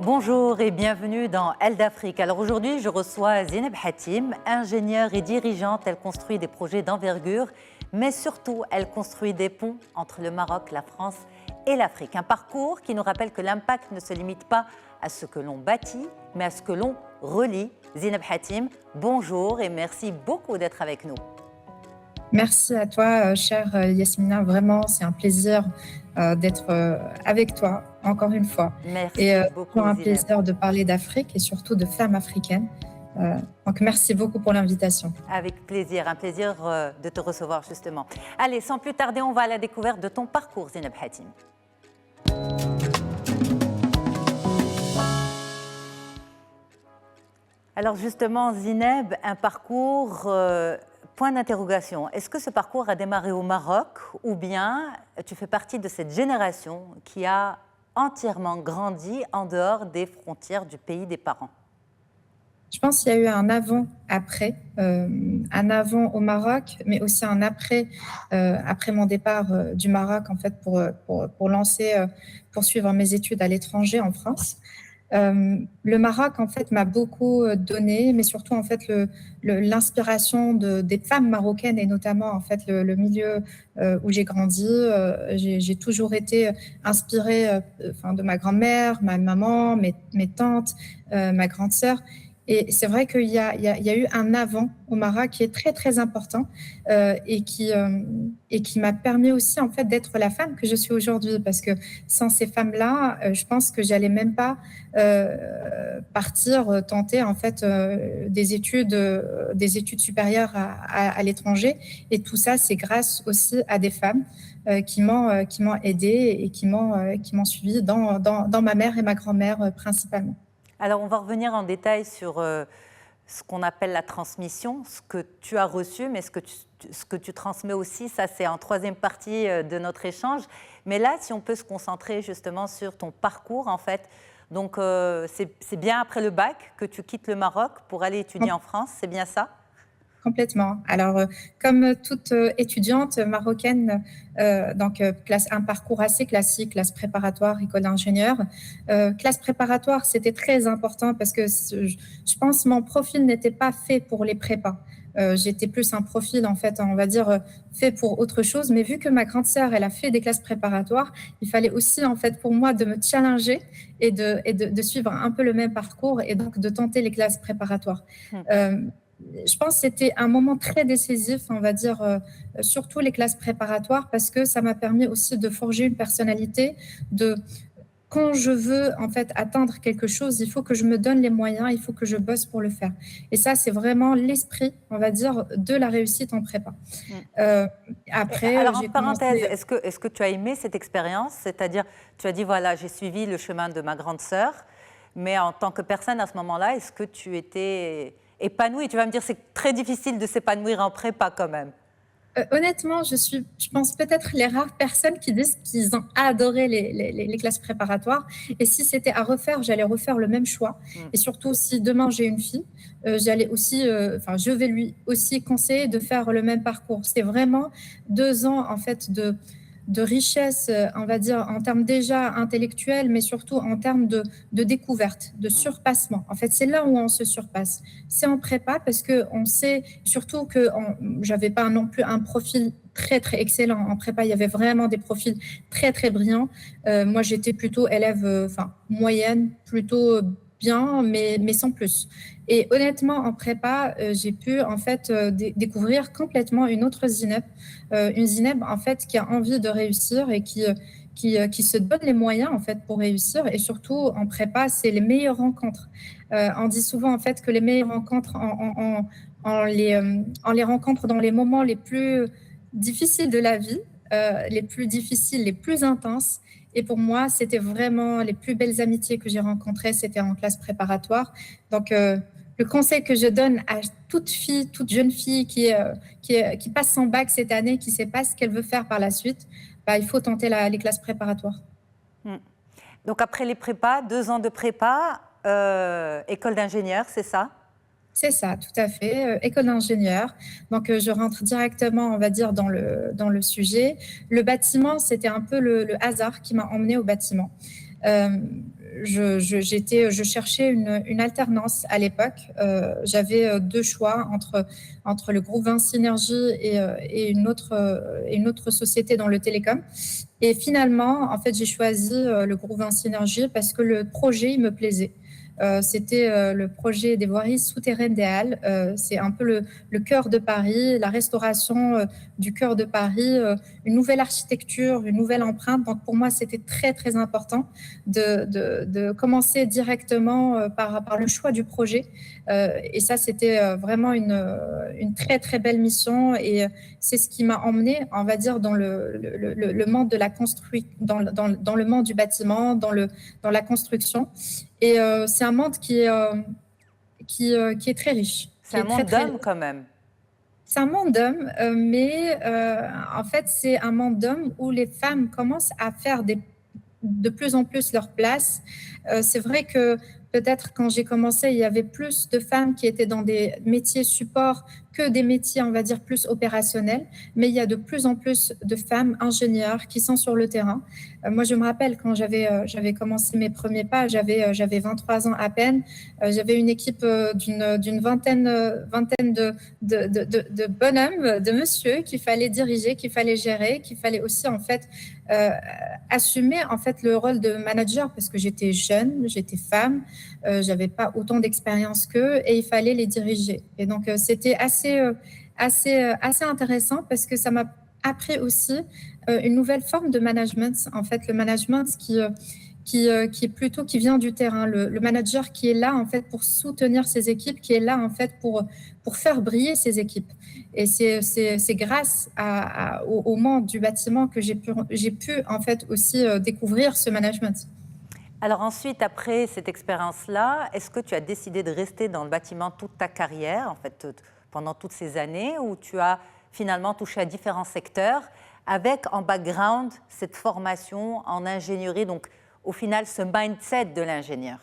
Bonjour et bienvenue dans Elle d'Afrique. Alors aujourd'hui, je reçois Zineb Hatim, ingénieure et dirigeante. Elle construit des projets d'envergure, mais surtout, elle construit des ponts entre le Maroc, la France et l'Afrique. Un parcours qui nous rappelle que l'impact ne se limite pas à ce que l'on bâtit, mais à ce que l'on relie. Zineb Hatim, bonjour et merci beaucoup d'être avec nous. Merci à toi, chère Yasmina. Vraiment, c'est un plaisir d'être avec toi, encore une fois. Merci Et beaucoup, pour un Zineb. plaisir de parler d'Afrique et surtout de femmes africaines. Donc, merci beaucoup pour l'invitation. Avec plaisir, un plaisir de te recevoir justement. Allez, sans plus tarder, on va à la découverte de ton parcours, Zineb Hatim. Alors justement, Zineb, un parcours, point d'interrogation. Est-ce que ce parcours a démarré au Maroc ou bien tu fais partie de cette génération qui a entièrement grandi en dehors des frontières du pays des parents? Je pense qu'il y a eu un avant-après, un avant au Maroc, mais aussi un après, après mon départ du Maroc, en fait, pour poursuivre mes études à l'étranger en France. Le Maroc, en fait, m'a beaucoup donné, mais surtout, en fait, l'inspiration des femmes marocaines et notamment, en fait, le milieu où j'ai grandi. J'ai toujours été inspirée de ma grand-mère, ma maman, mes tantes, ma grande sœur. Et c'est vrai qu'il y a eu un avant au Maroc qui est très, très important et qui m'a permis aussi, en fait, d'être la femme que je suis aujourd'hui. Parce que sans ces femmes-là, je pense que j'allais même pas tenter en fait des études supérieures à l'étranger. Et tout ça, c'est grâce aussi à des femmes qui m'ont aidée et qui m'ont suivie dans ma mère et ma grand-mère principalement. Alors on va revenir en détail sur ce qu'on appelle la transmission, ce que tu as reçu, mais ce que tu transmets aussi, ça c'est en troisième partie de notre échange. Mais là, si on peut se concentrer justement sur ton parcours en fait. Donc c'est bien après le bac que tu quittes le Maroc pour aller étudier en France, c'est bien ça? Complètement. Alors, comme toute étudiante marocaine, un parcours assez classique, classe préparatoire, école d'ingénieur. Classe préparatoire, c'était très important parce que je pense mon profil n'était pas fait pour les prépas. J'étais plus un profil, en fait, on va dire, fait pour autre chose. Mais vu que ma grande sœur, elle a fait des classes préparatoires, il fallait aussi, en fait, pour moi, de me challenger et de suivre un peu le même parcours et donc de tenter les classes préparatoires. Je pense que c'était un moment très décisif, on va dire, surtout les classes préparatoires, parce que ça m'a permis aussi de forger une personnalité, quand je veux en fait atteindre quelque chose, il faut que je me donne les moyens, il faut que je bosse pour le faire. Et ça, c'est vraiment l'esprit, on va dire, de la réussite en prépa. Alors, en J'ai parenthèse, commencé. est-ce que tu as aimé cette expérience? C'est-à-dire, tu as dit, voilà, j'ai suivi le chemin de ma grande sœur, mais en tant que personne à ce moment-là, est-ce que tu étais épanouie? Tu vas me dire, c'est très difficile de s'épanouir en prépa quand même. Honnêtement, je pense peut-être les rares personnes qui disent qu'ils ont adoré les classes préparatoires. Et si c'était à refaire, j'allais refaire le même choix. Et surtout, si demain j'ai une fille, je vais lui aussi conseiller de faire le même parcours. C'est vraiment 2 ans en fait de richesse, on va dire, en termes déjà intellectuels, mais surtout en termes de découverte, de surpassement. En fait, c'est là où on se surpasse. C'est en prépa parce qu'on sait surtout que j'avais pas non plus un profil très, très excellent. En prépa, il y avait vraiment des profils très, très brillants. Moi, j'étais plutôt élève moyenne, plutôt bien, mais sans plus. Et honnêtement, en prépa, j'ai pu en fait découvrir complètement une autre Zineb, une Zineb en fait qui a envie de réussir et qui se donne les moyens en fait pour réussir. Et surtout en prépa, c'est les meilleures rencontres. On dit souvent en fait que les meilleures rencontres, on les rencontre dans les moments les plus difficiles de la vie, les plus difficiles, les plus intenses. Et pour moi, c'était vraiment les plus belles amitiés que j'ai rencontrées, c'était en classe préparatoire. Donc, le conseil que je donne à toute fille, toute jeune fille qui passe son bac cette année, qui ne sait pas ce qu'elle veut faire par la suite, bah, il faut tenter les classes préparatoires. Donc après les prépas, 2 ans de prépa, école d'ingénieur, c'est ça? C'est ça, tout à fait. École d'ingénieur. Donc, je rentre directement, on va dire, dans le sujet. Le bâtiment, c'était un peu le hasard qui m'a emmenée au bâtiment. je cherchais une alternance à l'époque. J'avais deux choix entre le groupe Vinci Énergie et une autre société dans le télécom. Et finalement, en fait, j'ai choisi le groupe Vinci Énergie parce que le projet, il me plaisait. C'était le projet des voiries souterraines des Halles. C'est un peu le cœur de Paris, la restauration du cœur de Paris, une nouvelle architecture, une nouvelle empreinte. Donc pour moi, c'était très, très important de commencer directement par le choix du projet. Et ça, c'était vraiment une très, très belle mission. Et c'est ce qui m'a emmenée, on va dire, dans le monde de la construction, dans le monde du bâtiment, dans la construction. Et c'est un monde qui est très riche. C'est un monde d'hommes quand même. C'est un monde d'hommes, mais en fait, c'est un monde d'hommes où les femmes commencent à faire de plus en plus leur place. C'est vrai que peut-être quand j'ai commencé, il y avait plus de femmes qui étaient dans des métiers support que des métiers, on va dire, plus opérationnels. Mais il y a de plus en plus de femmes ingénieurs qui sont sur le terrain. Moi, je me rappelle quand j'avais commencé mes premiers pas, j'avais 23 ans à peine. J'avais une équipe d'une vingtaine de bonhommes, de monsieur qu'il fallait diriger, qu'il fallait gérer, qu'il fallait aussi en fait assumer en fait le rôle de manager parce que j'étais jeune, j'étais femme, j'avais pas autant d'expérience qu'eux et il fallait les diriger. Et donc c'était assez intéressant parce que ça m'a appris aussi une nouvelle forme de management. En fait, le management qui est plutôt qui vient du terrain, le manager qui est là en fait pour soutenir ses équipes, qui est là en fait pour faire briller ses équipes. Et c'est grâce au monde du bâtiment que j'ai pu en fait aussi découvrir ce management. Alors ensuite, après cette expérience-là, est-ce que tu as décidé de rester dans le bâtiment toute ta carrière, en fait, pendant toutes ces années, ou tu as finalement touché à différents secteurs, avec en background cette formation en ingénierie, donc au final ce mindset de l'ingénieur?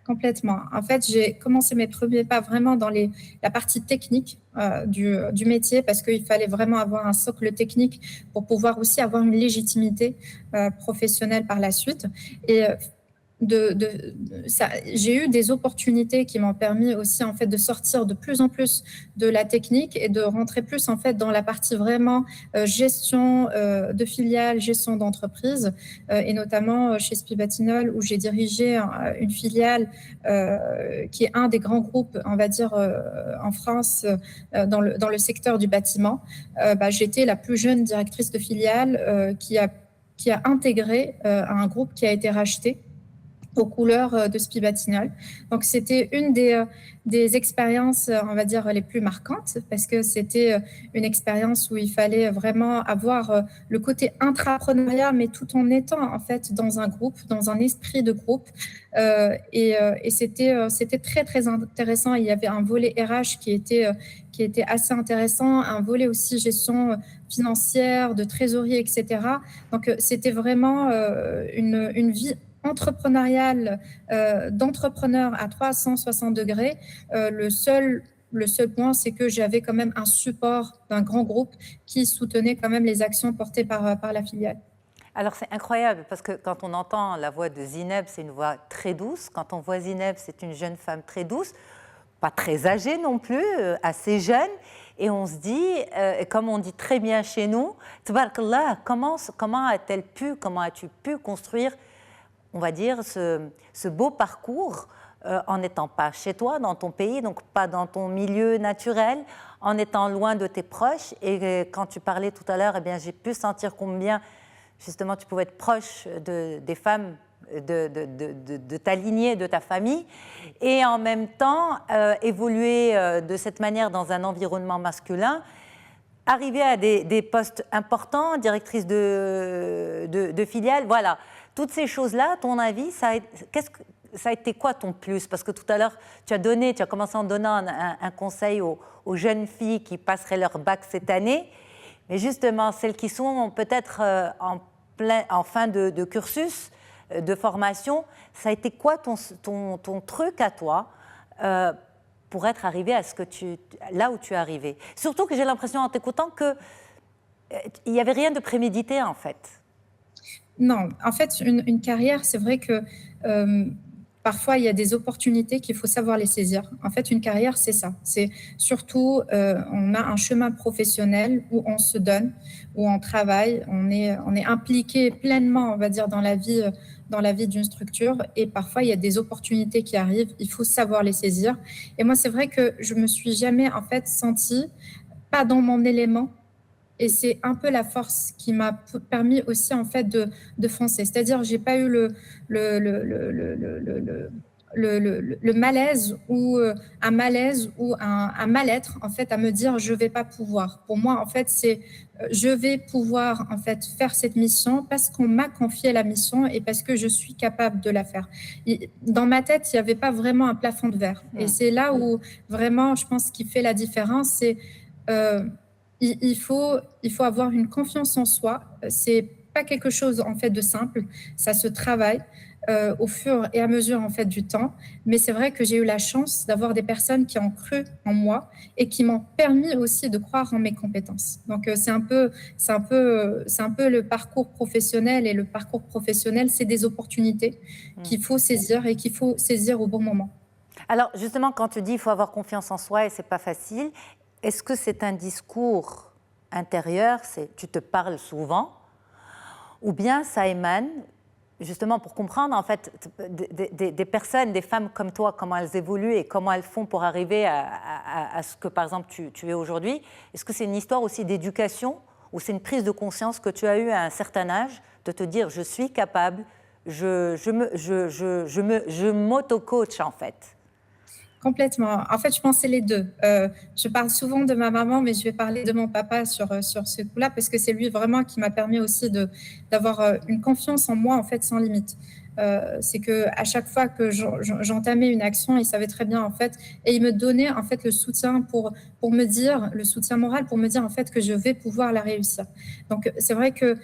Complètement. En fait, j'ai commencé mes premiers pas vraiment dans la partie technique du métier parce qu'il fallait vraiment avoir un socle technique pour pouvoir aussi avoir une légitimité professionnelle par la suite. Et j'ai eu des opportunités qui m'ont permis aussi en fait de sortir de plus en plus de la technique et de rentrer plus en fait dans la partie vraiment gestion de filiales, gestion d'entreprise et notamment chez Spibatinol où j'ai dirigé une filiale qui est un des grands groupes, on va dire en France dans le secteur du bâtiment. J'étais la plus jeune directrice de filiale qui a intégré un groupe qui a été racheté aux couleurs de Spibatinol. Donc, c'était une des expériences, on va dire, les plus marquantes parce que c'était une expérience où il fallait vraiment avoir le côté intrapreneuriat, mais tout en étant, en fait, dans un groupe, dans un esprit de groupe. Et c'était très, très intéressant. Il y avait un volet RH qui était assez intéressant, un volet aussi gestion financière, de trésorerie, etc. Donc, c'était vraiment une vie entrepreneurial d'entrepreneur à 360 degrés. Le seul point, c'est que j'avais quand même un support d'un grand groupe qui soutenait quand même les actions portées par la filiale. Alors c'est incroyable parce que quand on entend la voix de Zineb, c'est une voix très douce. Quand on voit Zineb, c'est une jeune femme très douce, pas très âgée non plus, assez jeune. Et on se dit, comme on dit très bien chez nous, Tabarakallah, comment as-tu pu construire, on va dire, ce beau parcours en n'étant pas chez toi, dans ton pays, donc pas dans ton milieu naturel, en étant loin de tes proches. Et quand tu parlais tout à l'heure, eh bien, j'ai pu sentir combien, justement, tu pouvais être proche des femmes de ta lignée, de ta famille, et en même temps évoluer de cette manière dans un environnement masculin, arriver à des postes importants, directrice de filiale, voilà. Toutes ces choses-là, à ton avis, ça a été quoi ton plus? Parce que tout à l'heure, tu as commencé en donnant un conseil aux jeunes filles qui passeraient leur bac cette année, mais justement, celles qui sont peut-être en fin de cursus, de formation, ça a été quoi ton truc à toi pour être arrivé à là où tu es arrivé? Surtout que j'ai l'impression en t'écoutant qu'il n'y avait rien de prémédité en fait. Non, en fait, une carrière, c'est vrai que parfois, il y a des opportunités qu'il faut savoir les saisir. En fait, une carrière, c'est ça. C'est surtout, on a un chemin professionnel où on se donne, où on travaille, on est impliqué pleinement, on va dire, dans la vie d'une structure. Et parfois, il y a des opportunités qui arrivent. Il faut savoir les saisir. Et moi, c'est vrai que je me suis jamais, en fait, sentie pas dans mon élément. Et c'est un peu la force qui m'a permis aussi en fait de foncer. C'est-à-dire, j'ai pas eu le, le, le, le, le, le, le malaise ou un malaise ou un mal-être en fait à me dire je vais pas pouvoir. Pour moi en fait c'est je vais pouvoir en fait faire cette mission parce qu'on m'a confié la mission et parce que je suis capable de la faire. Dans ma tête il n'y avait pas vraiment un plafond de verre et c'est là où vraiment je pense qu'il fait la différence. C'est il faut avoir une confiance en soi. C'est pas quelque chose en fait de simple. Ça se travaille au fur et à mesure en fait du temps. Mais c'est vrai que j'ai eu la chance d'avoir des personnes qui ont cru en moi et qui m'ont permis aussi de croire en mes compétences. Donc c'est un peu le parcours professionnel et le parcours professionnel, c'est des opportunités qu'il faut saisir et qu'il faut saisir au bon moment. Alors justement, quand tu dis il faut avoir confiance en soi et c'est pas facile, est-ce que c'est un discours intérieur, tu te parles souvent, ou bien ça émane justement pour comprendre en fait des personnes, des femmes comme toi, comment elles évoluent et comment elles font pour arriver à ce que par exemple tu es aujourd'hui? Est-ce que c'est une histoire aussi d'éducation ou c'est une prise de conscience que tu as eue à un certain âge de te dire je suis capable, je m'auto-coach en fait? Complètement. En fait, je pense que c'est les deux. Je parle souvent de ma maman, mais je vais parler de mon papa sur ce coup-là, parce que c'est lui vraiment qui m'a permis aussi d'avoir une confiance en moi, en fait, sans limite. C'est qu'à chaque fois que j'entamais une action, il savait très bien, en fait, et il me donnait, en fait, le soutien pour me dire, le soutien moral pour me dire, en fait, que je vais pouvoir la réussir. Donc, c'est vrai que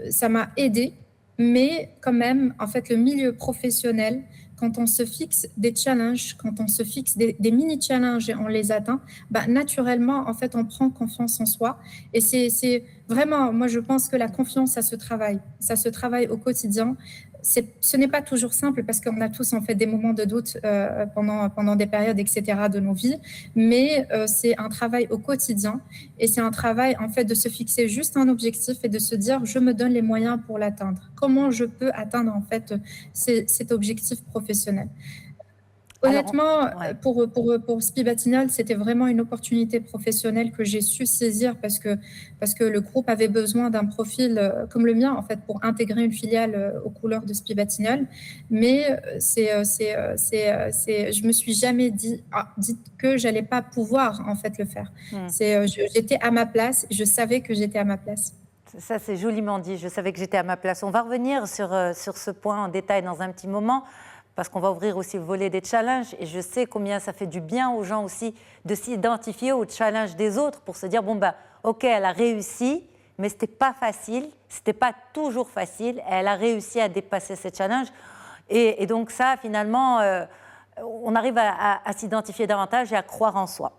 ça m'a aidée, mais quand même, en fait, le milieu professionnel, quand on se fixe des challenges, quand on se fixe des mini-challenges et on les atteint, bah, naturellement, en fait, on prend confiance en soi. Et c'est vraiment, moi, je pense que la confiance, ça se travaille. Ça se travaille au quotidien. Ce n'est pas toujours simple parce qu'on a tous en fait des moments de doute pendant des périodes, etc. de nos vies, mais c'est un travail au quotidien et c'est un travail en fait de se fixer juste un objectif et de se dire je me donne les moyens pour l'atteindre. Comment je peux atteindre en fait cet objectif professionnel? Honnêtement, pour Spibatinol, c'était vraiment une opportunité professionnelle que j'ai su saisir parce que le groupe avait besoin d'un profil comme le mien en fait pour intégrer une filiale aux couleurs de Spibatinol. Mais je me suis jamais dit que j'allais pas pouvoir en fait le faire. J'étais à ma place, je savais que j'étais à ma place. Ça, c'est joliment dit. Je savais que j'étais à ma place. On va revenir sur ce point en détail dans un petit moment, parce qu'on va ouvrir aussi le volet des challenges. Et je sais combien ça fait du bien aux gens aussi de s'identifier aux challenges des autres pour se dire, bon, bah, OK, elle a réussi, mais ce n'était pas facile, ce n'était pas toujours facile. Elle a réussi à dépasser ces challenges. Et donc ça, finalement, on arrive à s'identifier davantage et à croire en soi,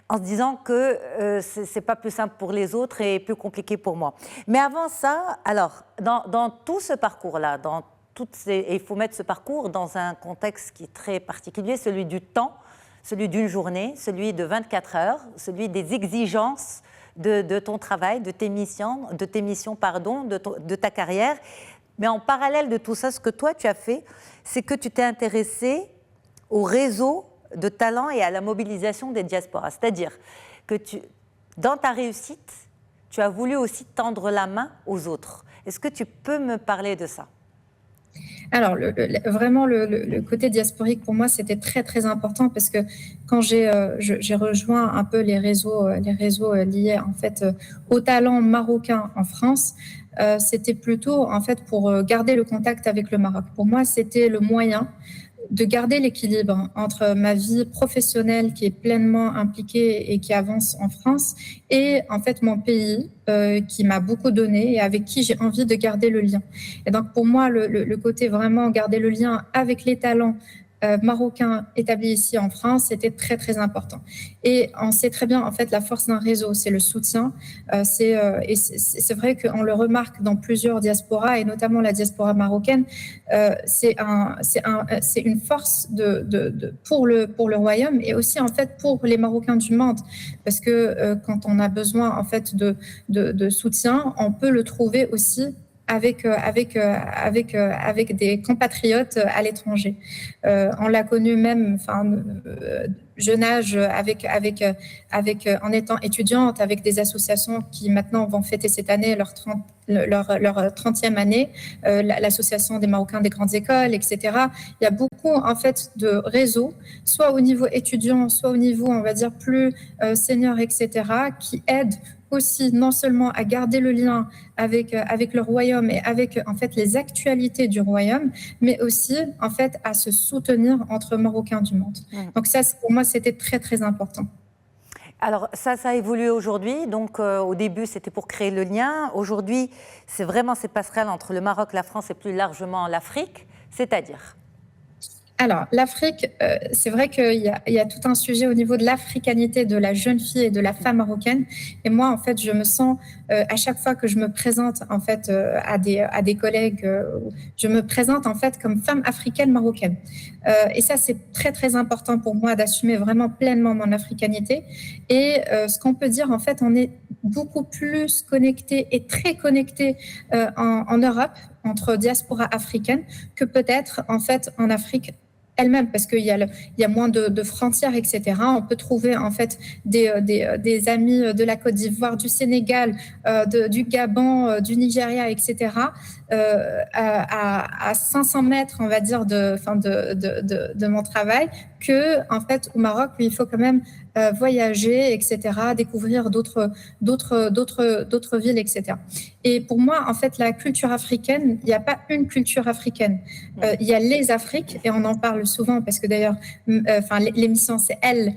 en se disant que ce n'est pas plus simple pour les autres et plus compliqué pour moi. Mais avant ça, alors, dans tout ce parcours-là, et il faut mettre ce parcours dans un contexte qui est très particulier, celui du temps, celui d'une journée, celui de 24 heures, celui des exigences de ton travail, de tes missions, de ta carrière. Mais en parallèle de tout ça, ce que toi tu as fait, c'est que tu t'es intéressé au réseau de talents et à la mobilisation des diasporas. C'est-à-dire que dans ta réussite, tu as voulu aussi tendre la main aux autres. Est-ce que tu peux me parler de ça ? Alors, vraiment, le côté diasporique, pour moi, c'était très, très important parce que quand j'ai rejoint un peu les réseaux liés, en fait, aux talents marocains en France, c'était plutôt, en fait, pour garder le contact avec le Maroc. Pour moi, c'était le moyen de garder l'équilibre entre ma vie professionnelle qui est pleinement impliquée et qui avance en France et en fait mon pays qui m'a beaucoup donné et avec qui j'ai envie de garder le lien. Et donc pour moi, le côté vraiment garder le lien avec les talents marocains établis ici en France, c'était très, très important. Et on sait très bien, en fait, la force d'un réseau, c'est le soutien. Et c'est vrai qu'on le remarque dans plusieurs diasporas, et notamment la diaspora marocaine. C'est une force pour le royaume et aussi, en fait, pour les Marocains du monde. Parce que quand on a besoin, en fait, de soutien, on peut le trouver aussi avec des compatriotes à l'étranger. On l'a connu même, jeune âge, en étant étudiante, avec des associations qui maintenant vont fêter cette année leur 30e année, l'association des Marocains des grandes écoles, etc. Il y a beaucoup, en fait, de réseaux, soit au niveau étudiant, soit au niveau, on va dire, plus senior, etc., qui aident aussi non seulement à garder le lien avec le royaume et avec, en fait, les actualités du royaume, mais aussi, en fait, à se soutenir entre Marocains du monde. Donc ça, pour moi, c'était très, très important. Alors ça a évolué aujourd'hui. Donc au début, c'était pour créer le lien. Aujourd'hui, c'est vraiment ces passerelles entre le Maroc, la France et plus largement l'Afrique, c'est-à-dire? Alors, l'Afrique, c'est vrai qu'il y a tout un sujet au niveau de l'africanité de la jeune fille et de la femme marocaine. Et moi, en fait, je me sens, à chaque fois que je me présente, en fait, à des collègues, je me présente, en fait, comme femme africaine marocaine. Et ça, c'est très, très important pour moi d'assumer vraiment pleinement mon africanité. Et ce qu'on peut dire, en fait, on est beaucoup plus connecté et très connecté en Europe, entre diaspora africaine, que peut-être, en fait, en Afrique elle-même, parce qu'il y a moins de frontières, etc. On peut trouver, en fait, des amis de la Côte d'Ivoire, du Sénégal, du Gabon, du Nigeria, etc., à 500 mètres, on va dire, de mon travail, que, en fait, au Maroc, il faut quand même voyager, etc., découvrir d'autres villes, etc. Et pour moi, en fait, la culture africaine, il n'y a pas une culture africaine. Il y a les Afriques, et on en parle souvent parce que d'ailleurs, l'émission, c'est elle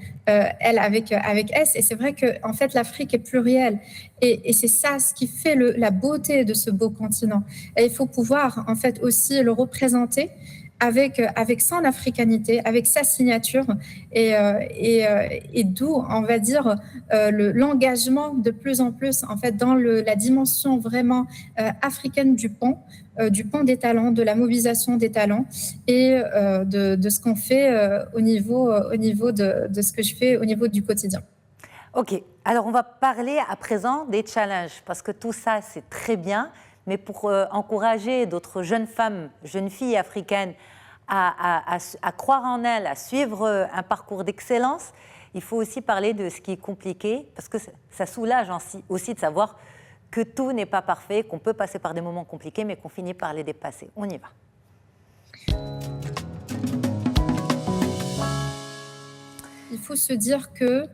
avec S, et c'est vrai que, en fait, l'Afrique est plurielle. Et c'est ça ce qui fait la beauté de ce beau continent. Et il faut pouvoir, en fait, aussi le représenter avec son africanité, avec sa signature, et d'où, on va dire, l'engagement de plus en plus, en fait, dans la dimension vraiment africaine du pont des talents, de la mobilisation des talents, et de ce qu'on fait au niveau de ce que je fais au niveau du quotidien. Ok, alors on va parler à présent des challenges, parce que tout ça, c'est très bien, mais pour encourager d'autres jeunes femmes, jeunes filles africaines à croire en elles, à suivre un parcours d'excellence, il faut aussi parler de ce qui est compliqué, parce que ça soulage aussi de savoir que tout n'est pas parfait, qu'on peut passer par des moments compliqués, mais qu'on finit par les dépasser. On y va. Il faut se dire que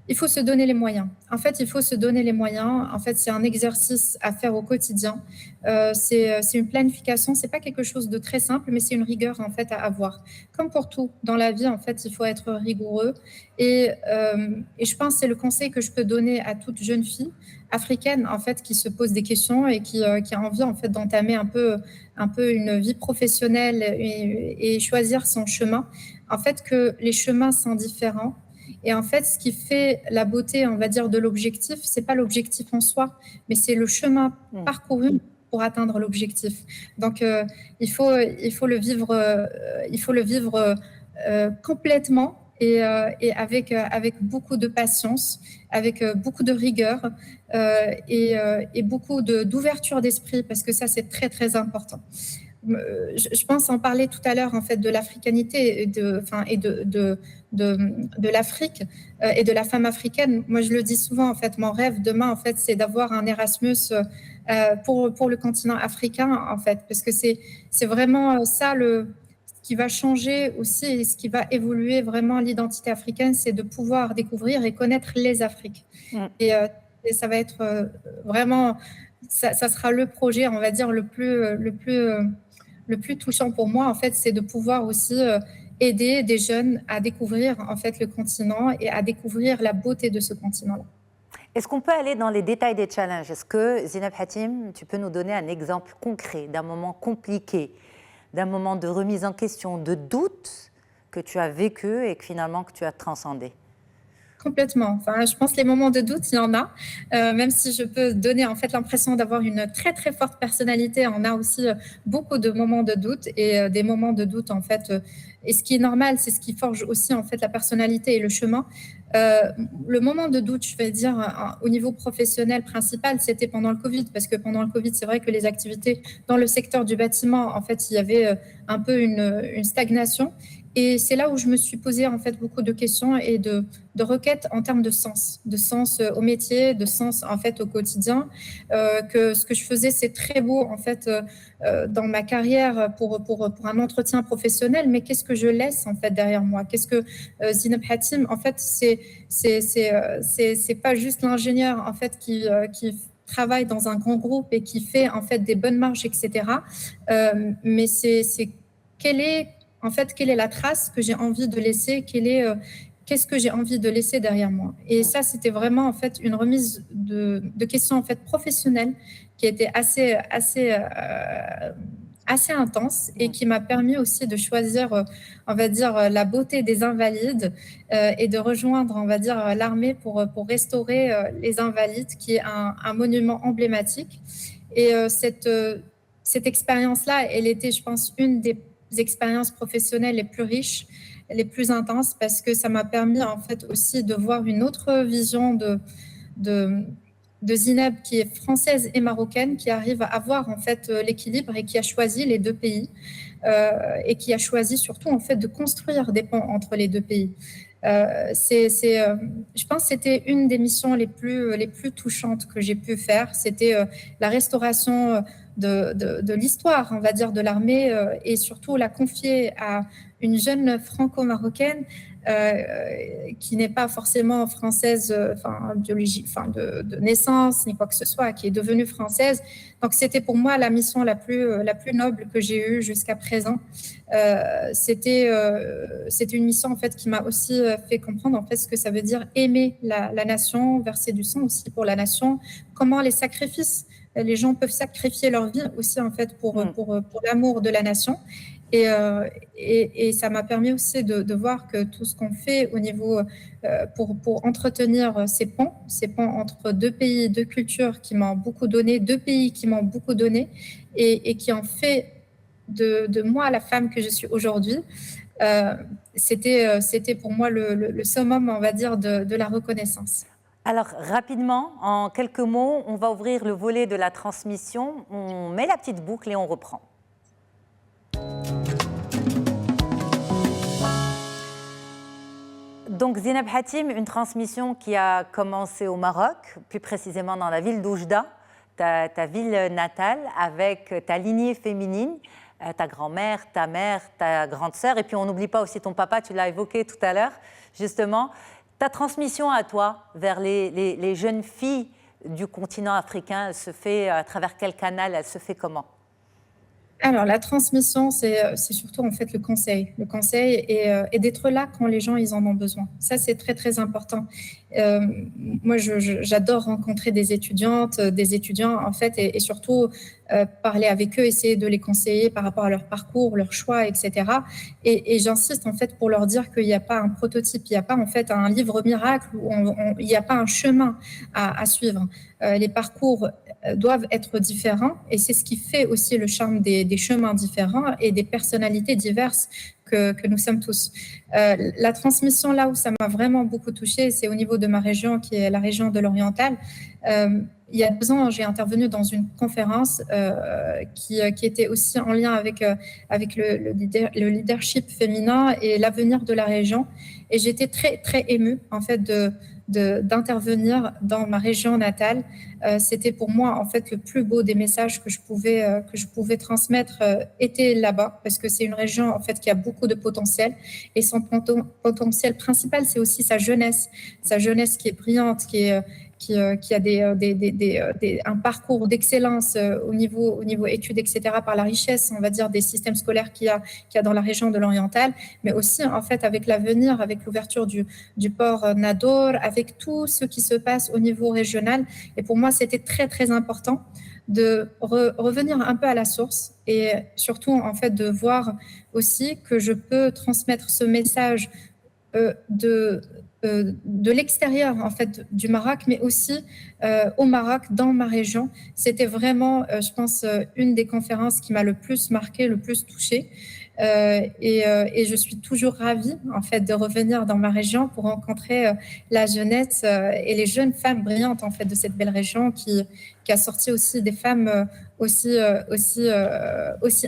il faut se donner les moyens. En fait, il faut se donner les moyens. En fait, c'est un exercice à faire au quotidien. C'est une planification. C'est pas quelque chose de très simple, mais c'est une rigueur, en fait, à avoir. Comme pour tout dans la vie, en fait, il faut être rigoureux. Et je pense que c'est le conseil que je peux donner à toute jeune fille africaine, en fait, qui se pose des questions et qui a envie, en fait, d'entamer un peu une vie professionnelle et choisir son chemin. En fait, que les chemins sont différents. Et en fait, ce qui fait la beauté, on va dire, de l'objectif, c'est pas l'objectif en soi, mais c'est le chemin parcouru pour atteindre l'objectif. Donc, il faut le vivre complètement et avec beaucoup de patience, avec beaucoup de rigueur et beaucoup d'ouverture d'esprit, parce que ça, c'est très, très important. Je pense en parler tout à l'heure, en fait, de l'africanité et de l'Afrique et de la femme africaine. Moi, je le dis souvent, en fait, mon rêve demain, en fait, c'est d'avoir un Erasmus pour le continent africain, en fait, parce que c'est vraiment ça ce qui va changer aussi et ce qui va évoluer vraiment l'identité africaine, c'est de pouvoir découvrir et connaître les Afriques. Et ça va être vraiment, ça sera le projet, on va dire, le plus touchant pour moi, en fait, c'est de pouvoir aussi aider des jeunes à découvrir, en fait, le continent et à découvrir la beauté de ce continent-là. Est-ce qu'on peut aller dans les détails des challenges? Est-ce que, Zineb Hatim, tu peux nous donner un exemple concret d'un moment compliqué, d'un moment de remise en question, de doute que tu as vécu et que finalement que tu as transcendé? Complètement. Enfin, je pense que les moments de doute, il y en a. Même si je peux donner en fait l'impression d'avoir une très très forte personnalité, on a aussi beaucoup de moments de doute et des moments de doute en fait. Et ce qui est normal, c'est ce qui forge aussi en fait la personnalité et le chemin. Le moment de doute, je vais dire, au niveau professionnel principal, c'était pendant le Covid, parce que pendant le Covid, c'est vrai que les activités dans le secteur du bâtiment, en fait, il y avait un peu une stagnation. Et c'est là où je me suis posé en fait beaucoup de questions et de requêtes en termes de sens au métier, de sens en fait au quotidien. Que ce que je faisais, c'est très beau en fait dans ma carrière pour un entretien professionnel, mais qu'est-ce que je laisse en fait derrière moi? Qu'est-ce que Zineb Hatim, en fait, c'est pas juste l'ingénieur en fait qui travaille dans un grand groupe et qui fait en fait des bonnes marges, etc. Mais c'est quelle est la trace que j'ai envie de laisser, qu'est-ce que j'ai envie de laisser derrière moi. Et ça, c'était vraiment en fait une remise de questions en fait professionnelles qui était assez intense et qui m'a permis aussi de choisir, on va dire, la beauté des Invalides et de rejoindre, on va dire, l'armée pour restaurer les Invalides, qui est un monument emblématique. Et cette expérience-là, elle était, je pense, une des expériences professionnelles les plus riches, les plus intenses, parce que ça m'a permis en fait aussi de voir une autre vision de, de Zineb, qui est française et marocaine, qui arrive à avoir en fait l'équilibre et qui a choisi les deux pays et qui a choisi surtout en fait de construire des ponts entre les deux pays. Je pense que c'était une des missions les plus touchantes que j'ai pu faire. C'était la restauration de l'histoire, on va dire, de l'armée et surtout la confier à une jeune franco-marocaine qui n'est pas forcément française de naissance ni quoi que ce soit, qui est devenue française. Donc c'était pour moi la mission la plus noble que j'ai eue jusqu'à présent. C'était une mission en fait qui m'a aussi fait comprendre en fait ce que ça veut dire aimer la nation, verser du sang aussi pour la nation, comment les sacrifices, les gens peuvent sacrifier leur vie aussi en fait pour l'amour de la nation. Et ça m'a permis aussi de voir que tout ce qu'on fait au niveau pour entretenir ces ponts entre deux pays, deux cultures qui m'ont beaucoup donné, deux pays qui m'ont beaucoup donné et qui ont fait de moi la femme que je suis aujourd'hui. C'était pour moi le summum, on va dire, de la reconnaissance. Alors, rapidement, en quelques mots, on va ouvrir le volet de la transmission. On met la petite boucle et on reprend. Donc, Zineb Hatim, une transmission qui a commencé au Maroc, plus précisément dans la ville d'Oujda, ta ville natale, avec ta lignée féminine, ta grand-mère, ta mère, ta grande sœur, et puis on n'oublie pas aussi ton papa, tu l'as évoqué tout à l'heure, justement. Ta transmission à toi vers les jeunes filles du continent africain, elle se fait à travers quel canal? Elle se fait comment? Alors, la transmission, c'est surtout en fait le conseil et d'être là quand les gens ils en ont besoin. Ça, c'est très très important. Moi, j'adore rencontrer des étudiantes, des étudiants en fait, et surtout parler avec eux, essayer de les conseiller par rapport à leur parcours, leur choix, etc. Et j'insiste en fait pour leur dire qu'il n'y a pas un prototype, il n'y a pas en fait un livre miracle, il n'y a pas un chemin à suivre. Les parcours doivent être différents et c'est ce qui fait aussi le charme des chemins différents et des personnalités diverses que nous sommes tous. La transmission, là où ça m'a vraiment beaucoup touchée, c'est au niveau de ma région, qui est la région de l'Oriental. Il y a 2 ans, j'ai intervenu dans une conférence qui était aussi en lien avec le leadership féminin et l'avenir de la région. Et j'étais très, très émue, en fait, d'intervenir dans ma région natale. C'était pour moi, en fait, le plus beau des messages que je pouvais transmettre était là-bas, parce que c'est une région, en fait, qui a beaucoup de potentiel. Et son potentiel principal, c'est aussi sa jeunesse qui est brillante, qui a un parcours d'excellence au niveau études, etc., par la richesse, on va dire, des systèmes scolaires qu'il y a dans la région de l'Oriental, mais aussi, en fait, avec l'avenir, avec l'ouverture du port Nador, avec tout ce qui se passe au niveau régional. Et pour moi, c'était très, très important de revenir un peu à la source et surtout en fait de voir aussi que je peux transmettre ce message de l'extérieur en fait du Maroc, mais aussi au Maroc, dans ma région. C'était vraiment, je pense, une des conférences qui m'a le plus marquée, le plus touchée. Et je suis toujours ravie en fait de revenir dans ma région pour rencontrer la jeunesse et les jeunes femmes brillantes en fait de cette belle région qui a sorti aussi des femmes aussi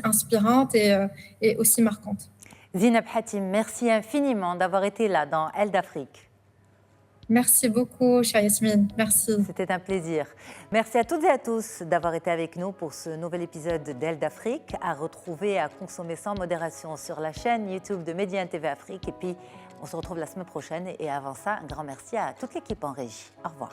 inspirantes et aussi marquantes. Zineb Hatim, merci infiniment d'avoir été là dans Elle d'Afrique. Merci beaucoup, chère Yasmine. Merci. C'était un plaisir. Merci à toutes et à tous d'avoir été avec nous pour ce nouvel épisode d'Elle d'Afrique, à retrouver et à consommer sans modération sur la chaîne YouTube de Média TV Afrique. Et puis, on se retrouve la semaine prochaine. Et avant ça, un grand merci à toute l'équipe en régie. Au revoir.